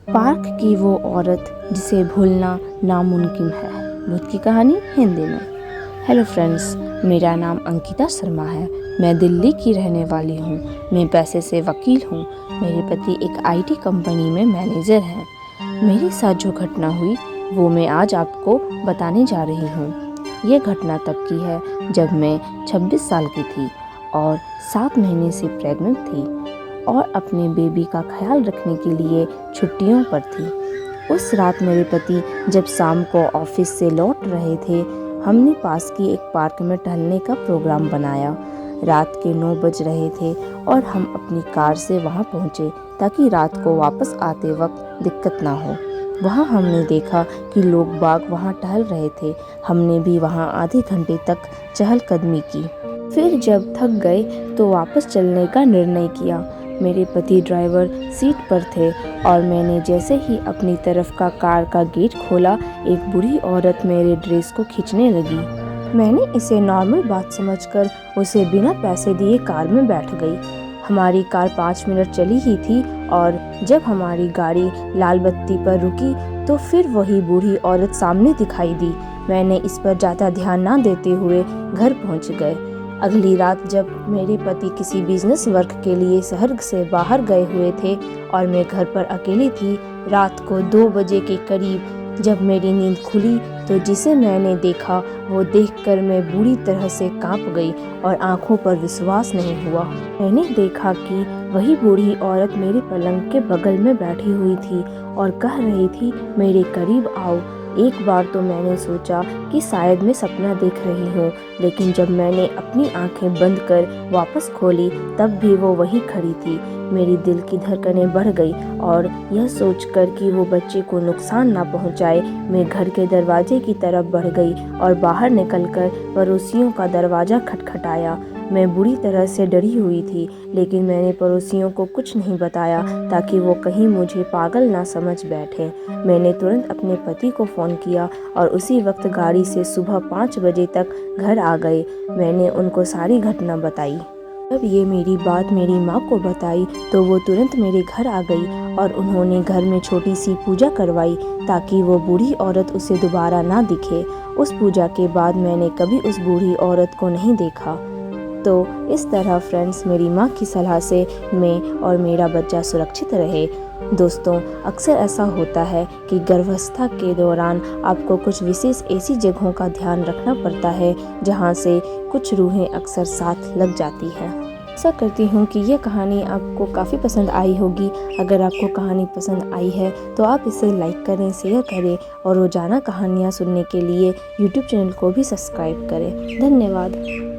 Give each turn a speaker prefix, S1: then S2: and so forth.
S1: Park की वो औरत जिसे भूलना नामुमकिन है। भूत की कहानी हिंदी में। हेलो फ्रेंड्स, मेरा नाम अंकिता शर्मा है। मैं दिल्ली की रहने वाली हूँ। मैं पैसे से वकील हूँ। मेरे पति एक आईटी कंपनी में मैनेजर हैं। मेरे साथ जो घटना हुई वो मैं आज आपको बताने जा रही हूँ। ये घटना तब की है जब मैं 26 साल की थी और 7 महीने से प्रेग्नेंट थी और अपने बेबी का ख्याल रखने के लिए छुट्टियों पर थी। उस रात मेरे पति जब शाम को ऑफिस से लौट रहे थे, हमने पास की एक पार्क में टहलने का प्रोग्राम बनाया। रात के 9 बज रहे थे और हम अपनी कार से वहां पहुंचे ताकि रात को वापस आते वक्त दिक्कत ना हो। वहां हमने देखा कि लोग बाग वहां टहल रहे थे। हमने भी वहां आधे घंटे तक चहलकदमी की। फिर जब थक गए तो वापस चलने का निर्णय किया। मेरे पति ड्राइवर सीट पर थे और मैंने जैसे ही अपनी तरफ का कार का गेट खोला, एक बूढ़ी औरत मेरे ड्रेस को खींचने लगी। मैंने इसे नॉर्मल बात समझकर उसे बिना पैसे दिए कार में बैठ गई। हमारी कार 5 मिनट चली ही थी और जब हमारी गाड़ी लाल बत्ती पर रुकी तो फिर वही बूढ़ी औरत सामने दिखाई दी। मैंने इस पर ज़्यादा ध्यान ना देते हुए घर पहुंच गए। अगली रात जब मेरे पति किसी बिजनेस वर्क के लिए शहर से बाहर गए हुए थे और मैं घर पर अकेली थी, रात को 2 बजे के करीब जब मेरी नींद खुली तो जिसे मैंने देखा वो देखकर मैं बुरी तरह से कांप गई और आंखों पर विश्वास नहीं हुआ। मैंने देखा कि वही बूढ़ी औरत मेरे पलंग के बगल में बैठी हुई थी और कह रही थी, मेरे करीब आओ। एक बार तो मैंने सोचा कि शायद मैं सपना देख रही हूँ, लेकिन जब मैंने अपनी आंखें बंद कर वापस खोली तब भी वो वही खड़ी थी। मेरी दिल की धड़कनें बढ़ गई और यह सोचकर कि वो बच्चे को नुकसान ना पहुँचाए, मैं घर के दरवाजे की तरफ बढ़ गई और बाहर निकलकर पड़ोसियों का दरवाज़ा खटखटाया। मैं बुरी तरह से डरी हुई थी, लेकिन मैंने पड़ोसियों को कुछ नहीं बताया ताकि वो कहीं मुझे पागल ना समझ बैठे। मैंने तुरंत अपने पति को फ़ोन किया और उसी वक्त गाड़ी से सुबह 5 बजे तक घर आ गए। मैंने उनको सारी घटना बताई। जब ये मेरी बात मेरी माँ को बताई तो वो तुरंत मेरे घर आ गई और उन्होंने घर में छोटी सी पूजा करवाई ताकि वो बूढ़ी औरत उसे दोबारा ना दिखे। उस पूजा के बाद मैंने कभी उस बूढ़ी औरत को नहीं देखा। तो इस तरह फ्रेंड्स, मेरी माँ की सलाह से मैं और मेरा बच्चा सुरक्षित रहे। दोस्तों, अक्सर ऐसा होता है कि गर्भावस्था के दौरान आपको कुछ विशेष ऐसी जगहों का ध्यान रखना पड़ता है जहाँ से कुछ रूहें अक्सर साथ लग जाती हैं। आशा करती हूँ कि ये कहानी आपको काफ़ी पसंद आई होगी। अगर आपको कहानी पसंद आई है तो आप इसे लाइक करें, शेयर करें और रोज़ाना कहानियाँ सुनने के लिए यूट्यूब चैनल को भी सब्सक्राइब करें। धन्यवाद।